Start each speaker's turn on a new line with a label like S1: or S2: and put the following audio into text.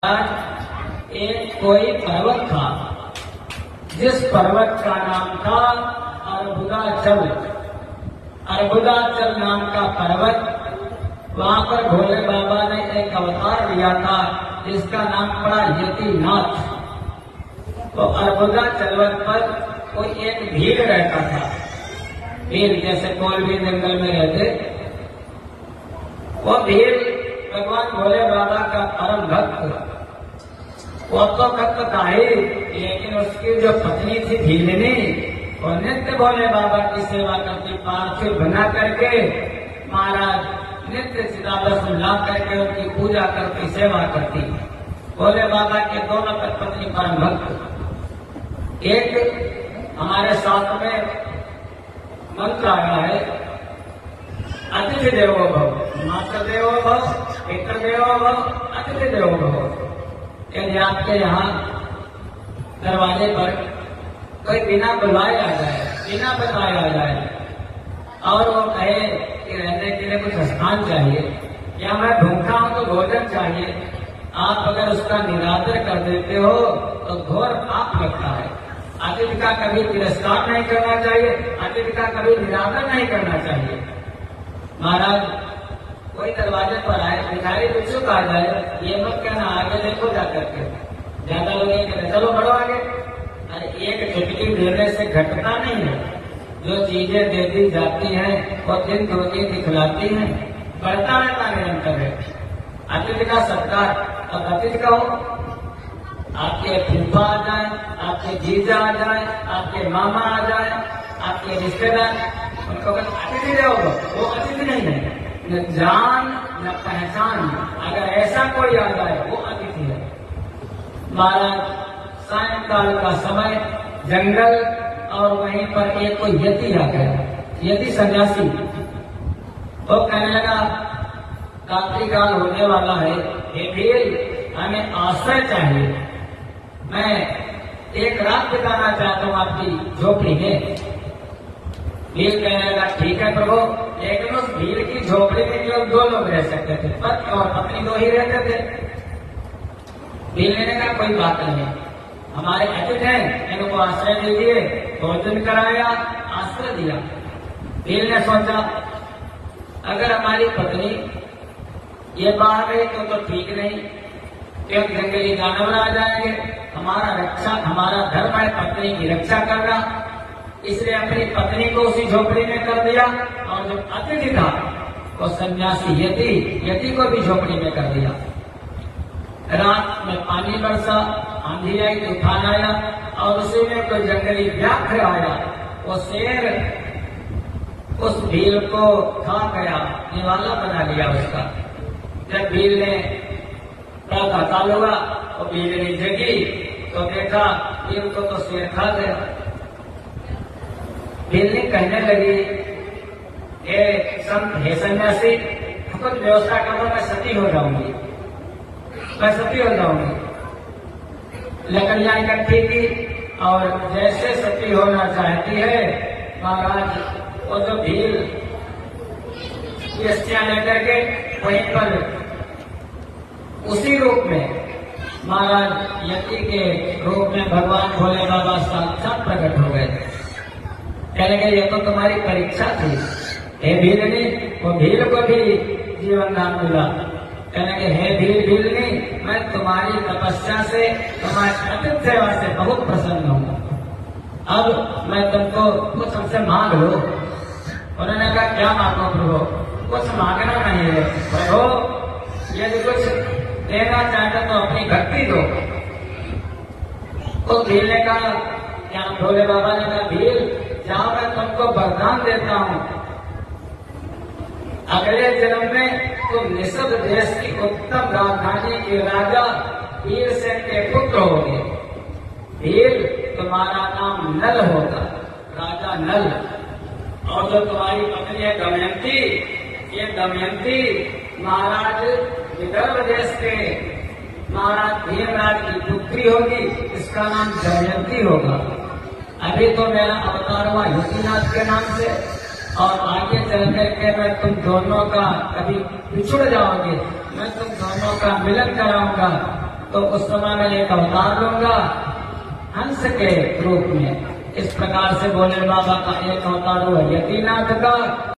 S1: एक कोई पर्वत था जिस पर्वत का नाम था अर्बुदाचल। अर्बुदाचल नाम का पर्वत, वहां पर भोले बाबा ने एक अवतार लिया था जिसका नाम पड़ा यतिनाथ। तो अर्बुदाचल पर कोई एक भील रहता था, भील जैसे कोल भी जंगल में रहते। वो भील भगवान भोले बाबा का परम भक्त, वो तो भक्त था ही, लेकिन उसकी जो पत्नी थी भीलनी, वो नित्य भोले बाबा की सेवा करती, पार्थिव बना करके महाराज नित्य चिदाभस्म ला करके उनकी पूजा करती, सेवा करती। भोले बाबा के दोनों पत्नी परम भक्त। एक हमारे साथ में मंत्र आया है, अतिथि देवो भव, मातृ देवो भव, पितृ देवो भव, अतिथि देवो भव। यदि आपके यहाँ दरवाजे पर कोई बिना बुलाए आ जाए, बिना बताए आ जाए और वो कहे कि रहने के लिए कुछ स्थान चाहिए या मैं भूखा हूं तो भोजन चाहिए, आप अगर उसका निरादर कर देते हो तो घोर पाप लगता है। अतिथि का कभी तिरस्कार नहीं करना चाहिए, अतिथि का कभी निरादर नहीं करना चाहिए। महाराज कोई दरवाजे पर आए, भिखारी भिक्षुक आ जाए, ये मत कहना आगे देखो जाकर के, ज्यादा लोग ये कहते चलो बढ़ो आगे। अरे एक चुटकी देने से घटता नहीं है, जो चीजें दे दी जाती हैं वो दिन दुनिया दिखलाती हैं, बढ़ता रहता निरंतर है। अतिथि का सत्कार, अब अतिथि का हो, आपके फूफा आ जाए, आपके जीजा आ जाए, आपके मामा आ जाए, आपके रिश्तेदार, उनको अतिथि रहोगे, वो अतिथि नहीं है, न जान न पहचान। अगर ऐसा कोई आ जाए वो अतिथि है। महाराज सायंकाल का समय, जंगल, और वहीं पर एक कोई यति आ गया, यति सन्यासी। वो कहने लगा रात्रि काल होने वाला है, हे भील हमें आश्रय चाहिए, मैं एक रात बिताना चाहता हूँ आपकी झोपड़ी में। भील कहने लगा ठीक है प्रभु, लेकिन उस भील की झोपड़ी में केवल दो लोग रह सकते थे, पति और पत्नी दो ही रहते थे। भील ने कहा कोई बात नहीं, हमारे अतिथि हैं, इनको आश्रय दीजिए, भोजन कराया, आश्रय दिया। भील ने सोचा अगर हमारी पत्नी ये बाहर गई तो ठीक नहीं, एक जंगली जानवर आ जाएंगे, हमारा धर्म है पत्नी की रक्षा करना, इसलिए अपनी पत्नी को उसी झोपड़ी में कर दिया, और जो अतिथि था वो सन्यासी यति को भी झोपड़ी में कर दिया। रात में पानी बरसा, आंधी आई, तूफान आया, और उसी में कोई जंगली व्याघ्र आया, वो शेर उस भील को खा गया, निवाला बना लिया उसका। जब भील ने प्रातः काल हुआ तो भील ने जगी तो देखा भील को तो शेर खा गया। भील ने कहने लगी हे सन्यासी, कुछ व्यवस्था करो, मैं सती हो जाऊंगी, मैं सती हो जाऊंगी। लकड़ियां इकट्ठी की और जैसे सती होना चाहती है, महाराज वो जो भील यस्तियां लेकर के वहीं पर उसी रूप में महाराज यति के रूप में भगवान भोले बाबा साक्षात प्रकट हो गए। कहने लगे ये तो तुम्हारी परीक्षा थी हे भीलनी। वो भील को भी जीवन दान मिला। कहने लगे हे भीलनी, मैं तुम्हारी तपस्या से, तुम्हारी अतिथि सेवा से बहुत प्रसन्न हूँ, अब मैं तुमको कुछ हमसे मांग लो। उन्होंने कहा क्या मांगो प्रभु? कुछ मांगना नहीं है प्रभु, यदि कुछ देना चाहते तो अपनी भक्ति दो। तो भील ने कहा, क्या भोले बाबा ने कहा भील जहां मैं तुमको वरदान देता हूं, अगले जन्म में तुम निषद देश की उत्तम राजधानी के राजा वीरसेन के पुत्र होगे। भील तुम्हारा नाम नल होगा, राजा नल। और जो तुम्हारी पत्नी है दमयंती, ये दमयंती महाराज विदर्भ देश के महाराज भीमराज की पुत्री होगी, इसका नाम दमयंती होगा। अभी तो मेरा अवतार हुआ यतिनाथ के नाम से, और आगे चल करके मैं तुम दोनों का कभी बिछुड़ जाओगे, मैं तुम दोनों का मिलन कराऊंगा। तो उस समय मैं एक अवतार लूंगा हंस के रूप में। इस प्रकार से भोले बाबा का एक अवतार हुआ यतीनाथ का।